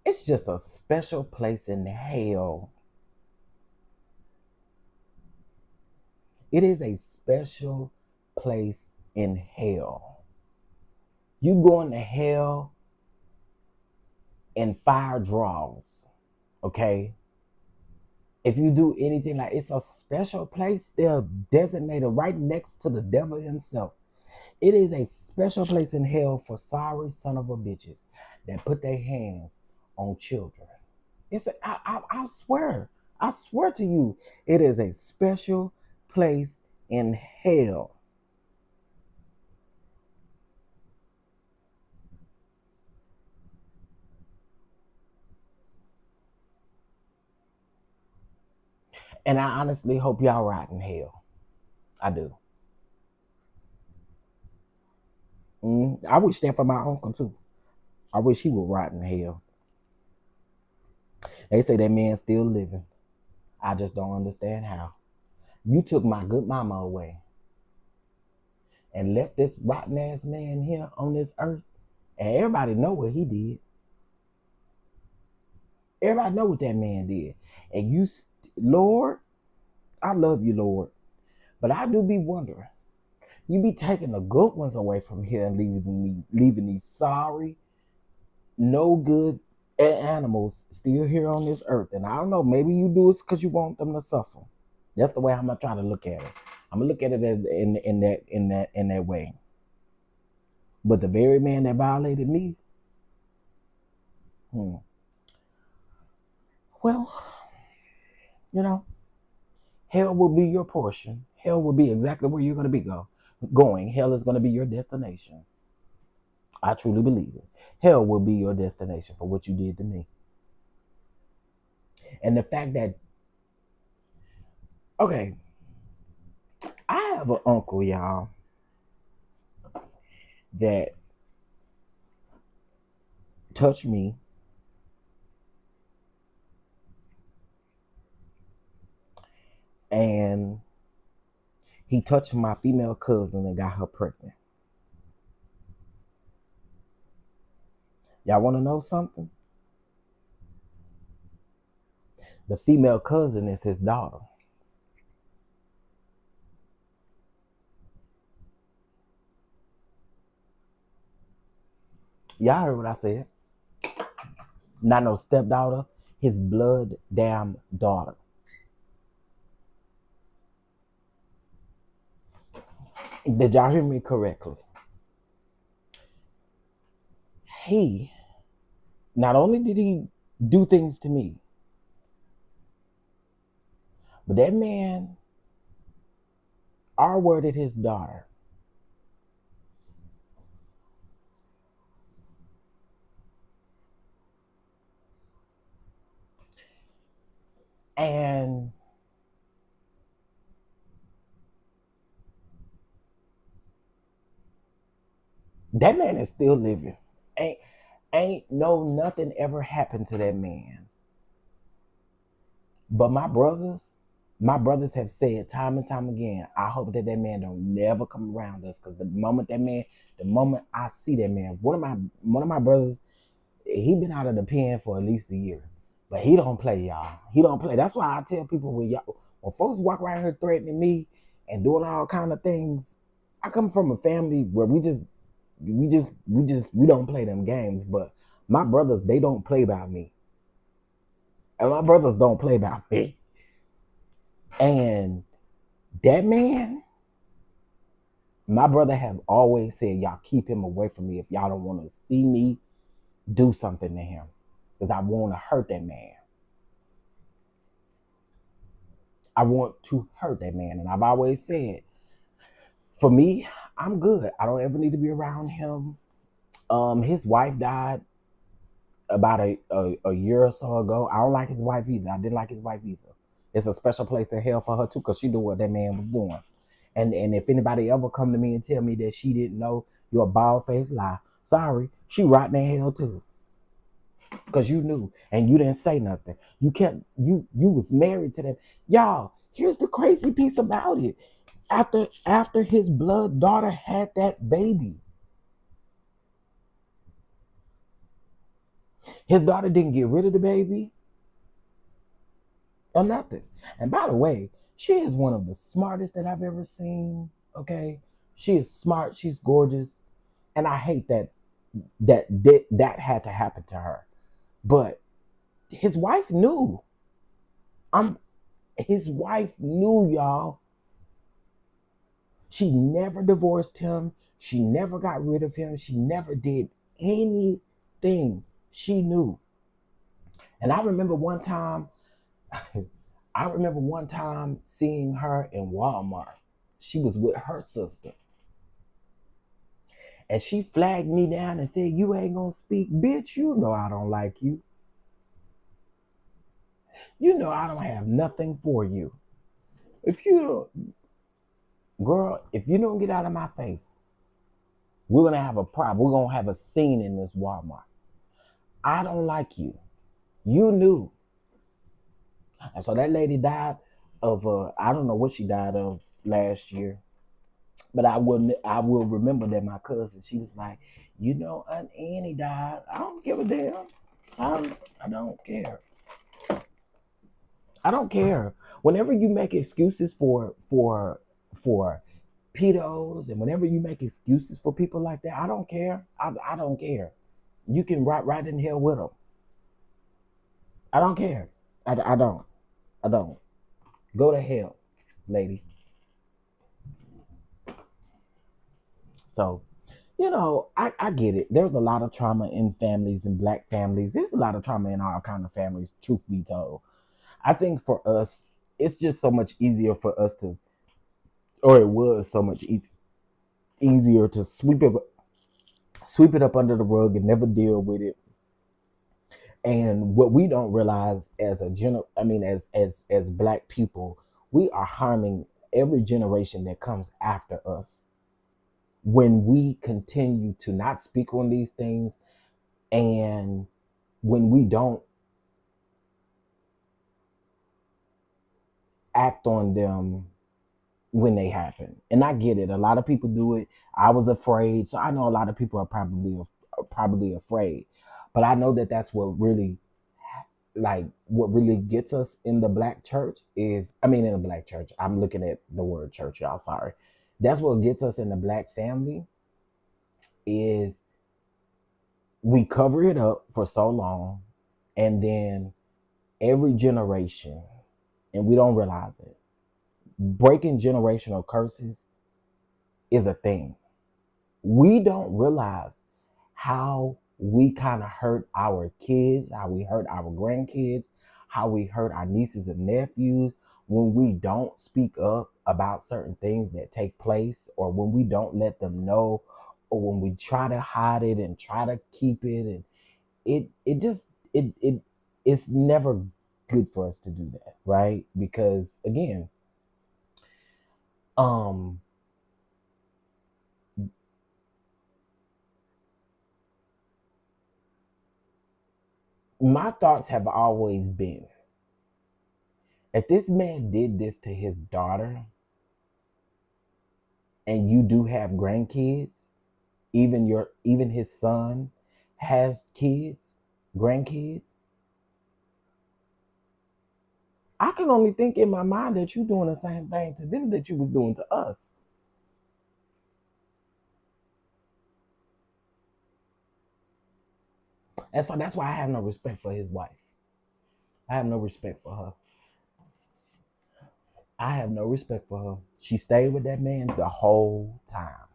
It's just a special place in hell. It is a special place in hell. You going to hell in fire draws, okay? If you do anything like it's a special place, they're designated right next to the devil himself. It is a special place in hell for sorry son of a bitches that put their hands on children. I swear to you, it is a special place in hell. And I honestly hope y'all rot in hell. I do. I wish that for my uncle too. I wish he would rot in hell. They say that man's still living. I just don't understand how. You took my good mama away and left this rotten ass man here on this earth. And everybody know what he did. Everybody know what that man did. And you, Lord, I love you, Lord. But I do be wondering. You be taking the good ones away from here and leaving these sorry, no good animals still here on this earth. And I don't know, maybe you do it because you want them to suffer. That's the way I'm gonna try to look at it. I'm gonna look at it in that way. But the very man that violated me, well, you know, hell will be your portion. Hell will be exactly where you're gonna be going. Hell is gonna be your destination. I truly believe it. Hell will be your destination for what you did to me. And the fact that, okay, I have an uncle, y'all, that touched me and he touched my female cousin and got her pregnant. Y'all want to know something? The female cousin is his daughter. Y'all heard what I said. Not no stepdaughter, his blood damn daughter. Did y'all hear me correctly? He, not only did he do things to me, but that man R-worded his daughter. And that man is still living. Ain't nothing ever happened to that man. But my brothers have said time and time again, I hope that man don't never come around us. Because the moment I see that man, one of my brothers, he been out of the pen for at least a year. But he don't play, y'all. He don't play. That's why I tell people when folks walk around here threatening me and doing all kind of things, I come from a family where we don't play them games. But my brothers, they don't play by me. And my brothers don't play by me. And that man, my brother have always said, y'all keep him away from me if y'all don't want to see me do something to him. Because I want to hurt that man. I want to hurt that man. And I've always said, for me, I'm good. I don't ever need to be around him. His wife died about a year or so ago. I don't like his wife either. I didn't like his wife either. It's a special place in hell for her too, because she knew what that man was doing. And if anybody ever come to me and tell me that she didn't know, you're a bald-faced lie. Sorry, she rotting in hell too. Because you knew and you didn't say nothing. You was married to them. Y'all, here's the crazy piece about it. After his blood daughter had that baby, his daughter didn't get rid of the baby or nothing. And by the way, she is one of the smartest that I've ever seen. Okay, she is smart. She's gorgeous, and I hate that had to happen to her. But his wife knew. His wife knew, y'all. She never divorced him. She never got rid of him. She never did anything. She knew. And I remember one time seeing her in Walmart. She was with her sister. And she flagged me down and said, "You ain't gonna speak. Bitch, you know I don't like you. You know I don't have nothing for you. If you don't get out of my face, we're gonna have a problem. We're gonna have a scene in this Walmart. I don't like you. You knew." And so that lady died of I don't know what she died of last year. But I will remember that my cousin, she was like, Aunt Annie died. I don't give a damn. I don't care. I don't care. Whenever you make excuses for pedos, and whenever you make excuses for people like that, I don't care. I don't care. You can rot right in hell with them. I don't care. I don't. Go to hell, lady. So, I get it. There's a lot of trauma in families, in Black families. There's a lot of trauma in all kind of families, truth be told. I think for us, it's just so much easier for us to, or it was so much easier to sweep it up under the rug and never deal with it. And what we don't realize as as Black people, we are harming every generation that comes after us when we continue to not speak on these things, and when we don't act on them when they happen. And I get it. A lot of people do it. I was afraid. So I know a lot of people are probably afraid. But I know that that's what really gets us in the Black church is, in the Black church. I'm looking at the word church, y'all. Sorry. That's what gets us in the Black family is we cover it up for so long, and then every generation, and we don't realize it, breaking generational curses is a thing. We don't realize how we kind of hurt our kids, how we hurt our grandkids, how we hurt our nieces and nephews when we don't speak up about certain things that take place, or when we don't let them know, or when we try to hide it and try to keep it. And it's never good for us to do that, right? Because again, my thoughts have always been, if this man did this to his daughter, and you do have grandkids, even his son has grandkids, I can only think in my mind that you're doing the same thing to them that you was doing to us. And so that's why I have no respect for his wife. I have no respect for her. I have no respect for her. She stayed with that man the whole time.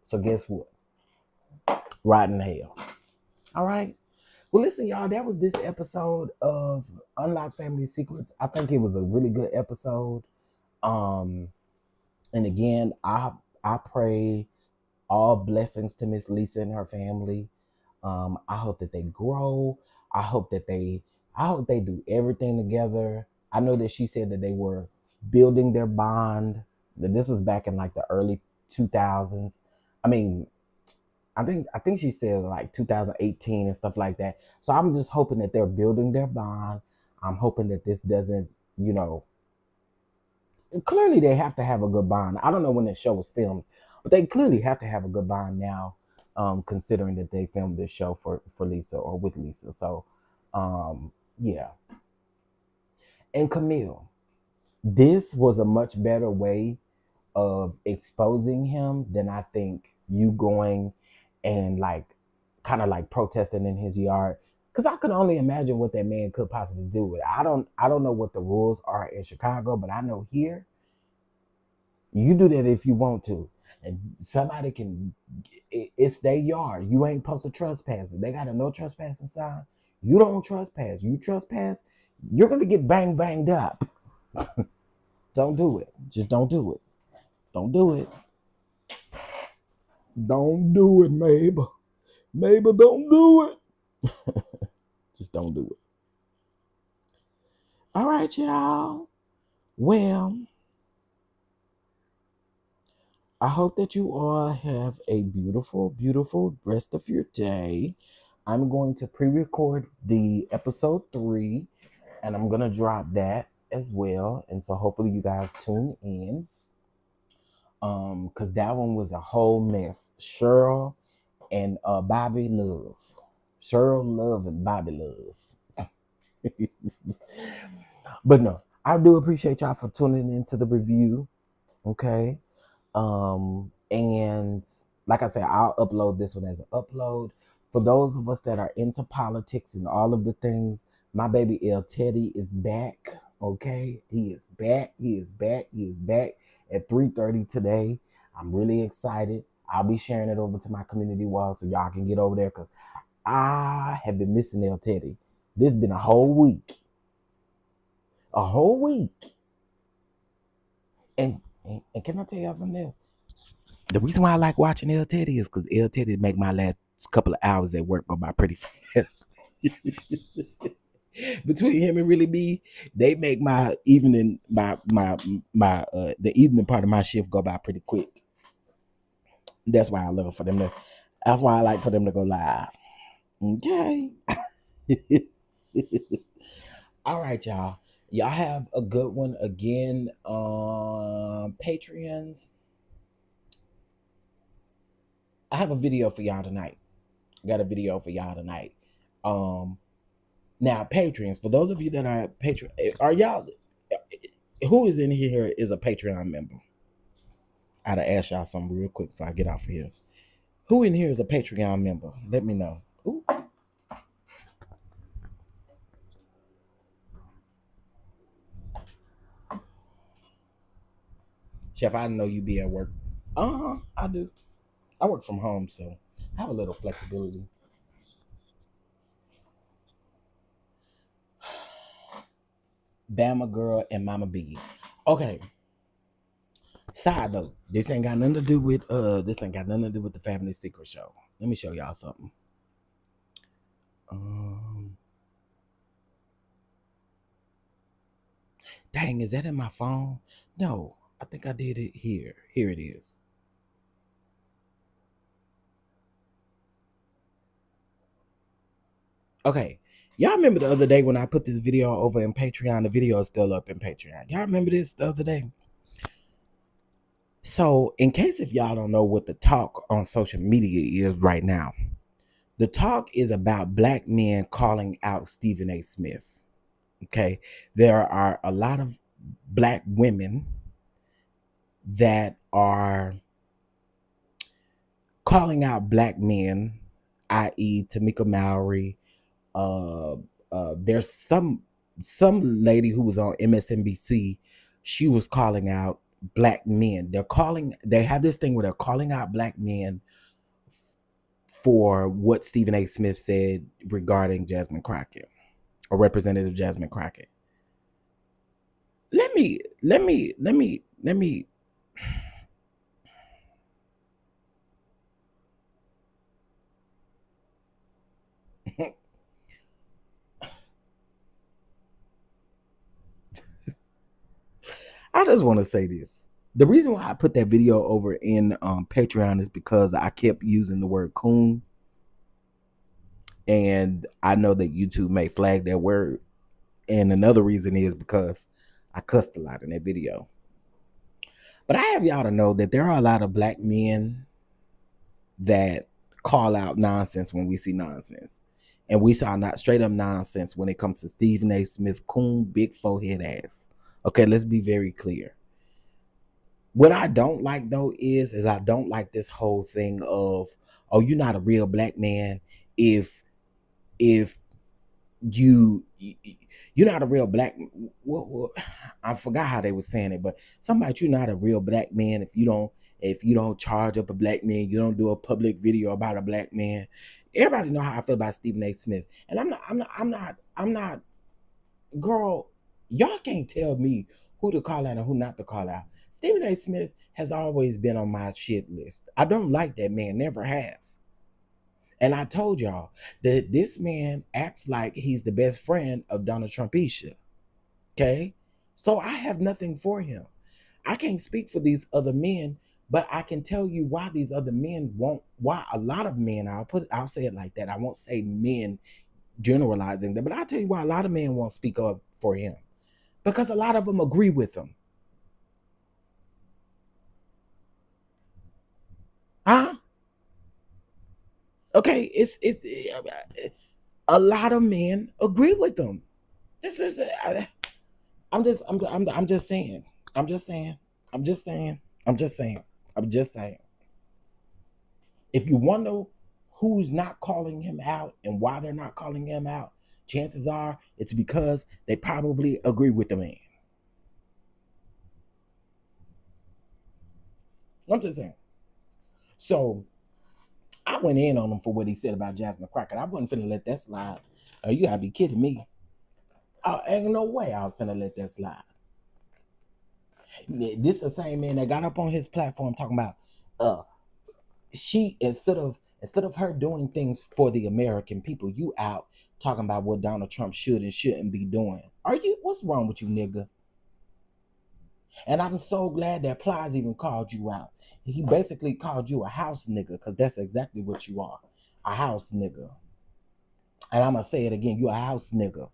So guess what? Rotten hell. All right. Well, listen, y'all, that was this episode of Unlocked Family Secrets. I think it was a really good episode. Um, and again, I pray all blessings to Miss Lisa and her family. I hope that they grow. I hope that I hope they do everything together. I know that she said that they were building their bond. That this was back in like the early 2000s. I mean, I think she said like 2018 and stuff like that. So I'm just hoping that they're building their bond. I'm hoping that this doesn't, you know, clearly they have to have a good bond. I don't know when the show was filmed, but they clearly have to have a good bond now, considering that they filmed this show for Lisa or with Lisa. So, yeah. And Camille, this was a much better way of exposing him than I think you going and like kind of like protesting in his yard. Cause I could only imagine what that man could possibly do with it. I don't know what the rules are in Chicago, but I know here you do that if you want to. And somebody can, it's their yard. You ain't supposed to trespass. They got a no trespassing sign. You don't trespass. You trespass, you're gonna get banged up. Don't do it. Just don't do it. Don't do it. Don't do it, Mabel. Mabel, don't do it. Just don't do it. All right, y'all. Well, I hope that you all have a beautiful, beautiful rest of your day. I'm going to pre-record the episode 3, and I'm going to drop that as well. And so hopefully you guys tune in. Because that one was a whole mess. Cheryl and Bobby Love. Cheryl Love and Bobby Love. But no, I do appreciate y'all for tuning into the review. Okay. And like I said, I'll upload this one as an upload. For those of us that are into politics and all of the things, my baby El Teddy is back. Okay. He is back. He is back. He is back at 3:30 today. I'm really excited. I'll be sharing it over to my community wall so y'all can get over there because I have been missing El Teddy. This has been a whole week. A whole week. And can I tell y'all something else? The reason why I like watching El Teddy is because El Teddy make my last couple of hours at work go by pretty fast. Between him and Really B, they make my evening, the evening part of my shift go by pretty quick. That's why I love for them to. That's why I like for them to go live. Okay. All right, y'all. Y'all have a good one again. Patreons. I have a video for y'all tonight. Got a video for y'all tonight. Now patrons, for those of you that are patron, are y'all who is in here is a Patreon member? I gotta ask y'all something real quick before I get off of here. Who in here is a Patreon member? Let me know. Ooh. Chef, I didn't know you be at work. I do. I work from home, so I have a little flexibility. Bama Girl and Mama B. Okay. Side note, this ain't got nothing to do with the Family Secret Show. Let me show y'all something. Dang, is that in my phone? No, I think I did it here. Here it is. Okay. Y'all remember the other day when I put this video over in Patreon? The video is still up in Patreon. Y'all remember this the other day? So, in case if y'all don't know what the talk on social media is right now, the talk is about black men calling out Stephen A. Smith. Okay. There are a lot of black women that are calling out black men, i.e. Tamika Mallory. There's some lady who was on MSNBC. She was calling out black men. They have this thing where they're calling out black men for what Stephen A. Smith said regarding Jasmine Crockett or Representative Jasmine Crockett. Let me. I just want to say this. The reason why I put that video over in Patreon is because I kept using the word coon. And I know that YouTube may flag that word. And another reason is because I cussed a lot in that video. But I have y'all to know that there are a lot of black men that call out nonsense when we see nonsense. And we saw not straight up nonsense when it comes to Stephen A. Smith, coon, big forehead ass. Okay, let's be very clear. What I don't like though is I don't like this whole thing of, oh, you're not a real black man if you're not a real black. Well, I forgot how they were saying it, but somebody, you're not a real black man if you don't charge up a black man, you don't do a public video about a black man. Everybody know how I feel about Stephen A. Smith, and I'm not, girl. Y'all can't tell me who to call out and who not to call out. Stephen A. Smith has always been on my shit list. I don't like that man, never have. And I told y'all that this man acts like he's the best friend of Donald Trumpisha. Okay? So I have nothing for him. I can't speak for these other men, but I can tell you why these other men won't, why a lot of men, I'll say it like that. I won't say men generalizing them, but I'll tell you why a lot of men won't speak up for him. Because a lot of them agree with him. Huh? Okay, it's a lot of men agree with them. This is I'm just saying. I'm just saying. If you wonder who's not calling him out and why they're not calling him out, chances are it's because they probably agree with the man. I'm just saying. So I went in on him for what he said about Jasmine Crockett. I wasn't finna let that slide. You gotta be kidding me. Ain't no way I was finna let that slide. This is the same man that got up on his platform talking about she instead of her doing things for the American people, you out talking about what Donald Trump should and shouldn't be doing. What's wrong with you, nigga? And I'm so glad that Plies even called you out. He basically called you a house nigga, because that's exactly what you are. A house nigga. And I'm going to say it again. You a house nigga.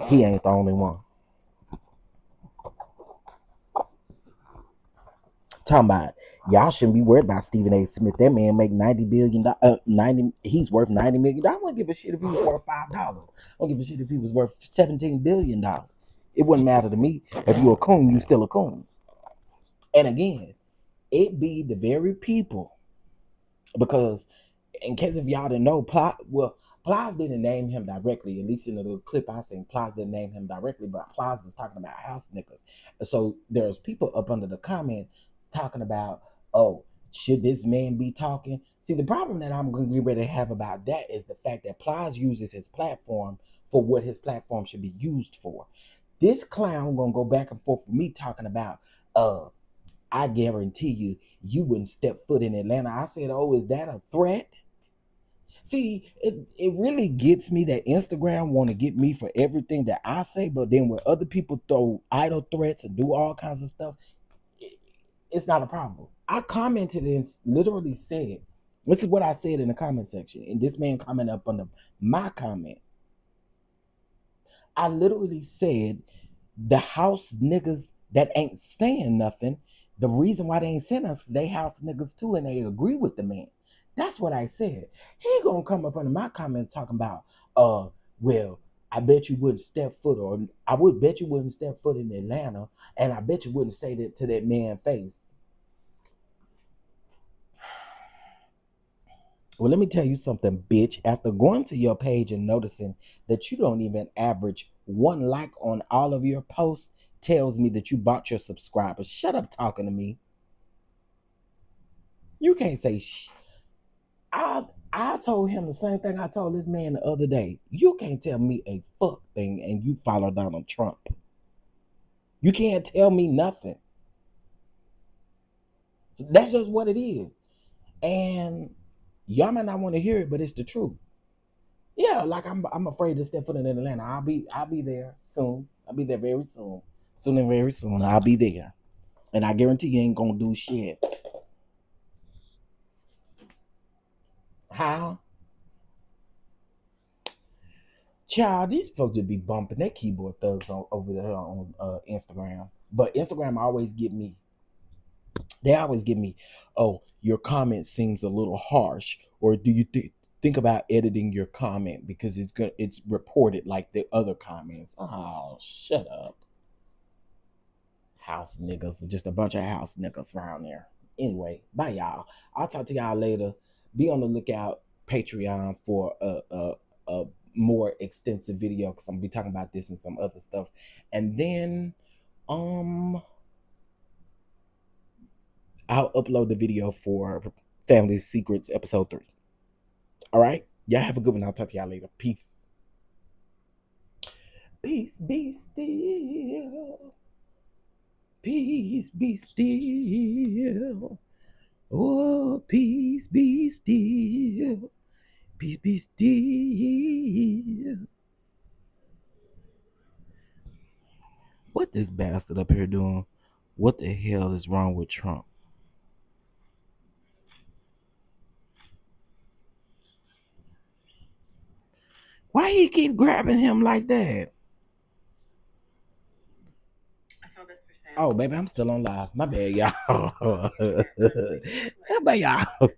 He ain't the only one. Talking about, y'all shouldn't be worried about Stephen A. Smith. That man make $90 billion. He's worth $90 million. I don't give a shit if he was worth $5. I don't give a shit if he was worth $17 billion. It wouldn't matter to me. If you're a coon, you still a coon. And again, it be the very people, because in case if y'all didn't know, Plies didn't name him directly, at least in the little clip I seen. Plies didn't name him directly, but Plies was talking about house niggas. So there's people up under the comments talking about, oh, should this man be talking? See, the problem that I'm going to get ready to have about that is the fact that Plies uses his platform for what his platform should be used for. This clown going to go back and forth with me talking about, I guarantee you wouldn't step foot in Atlanta. I said, oh, is that a threat? See, it really gets me that Instagram want to get me for everything that I say, but then when other people throw idle threats and do all kinds of stuff, it's not a problem. I commented and literally said, this is what I said in the comment section, and this man commented up under my comment. I literally said, the house niggas that ain't saying nothing, the reason why they ain't saying nothing is they house niggas too, and they agree with the man. That's what I said. He gonna come up under my comment talking about, well, I bet you wouldn't step foot, or I would bet you wouldn't step foot in Atlanta, and I bet you wouldn't say that to that man's face. Well, let me tell you something, bitch. After going to your page and noticing that you don't even average 1 like on all of your posts, tells me that you bought your subscribers. Shut up talking to me. You can't say I told him the same thing I told this man the other day. You can't tell me a fuck thing and you follow Donald Trump. You can't tell me nothing. That's just what it is. And y'all might not want to hear it, but it's the truth. Yeah, like I'm afraid to step foot in Atlanta. I'll be there soon. I'll be there very soon. Soon and very soon. I'll be there. And I guarantee you ain't gonna do shit. How? Child, these folks would be bumping their keyboard thugs over there on Instagram. But Instagram always get me. They always give me, oh, your comment seems a little harsh, or do you think about editing your comment because it's reported like the other comments? Oh, shut up, house niggas, just a bunch of house niggas around there. Anyway, bye y'all. I'll talk to y'all later. Be on the lookout Patreon for a more extensive video because I'm gonna be talking about this and some other stuff, and then I'll upload the video for Family Secrets episode 3. All right? Y'all have a good one. I'll talk to y'all later. Peace. Peace be still. Peace be still. Oh, peace be still. Peace be still. What this bastard up here doing? What the hell is wrong with Trump? Why he keep grabbing him like that? I saw this for Sam. Oh, baby, I'm still on live. My bad, y'all. My bad, y'all.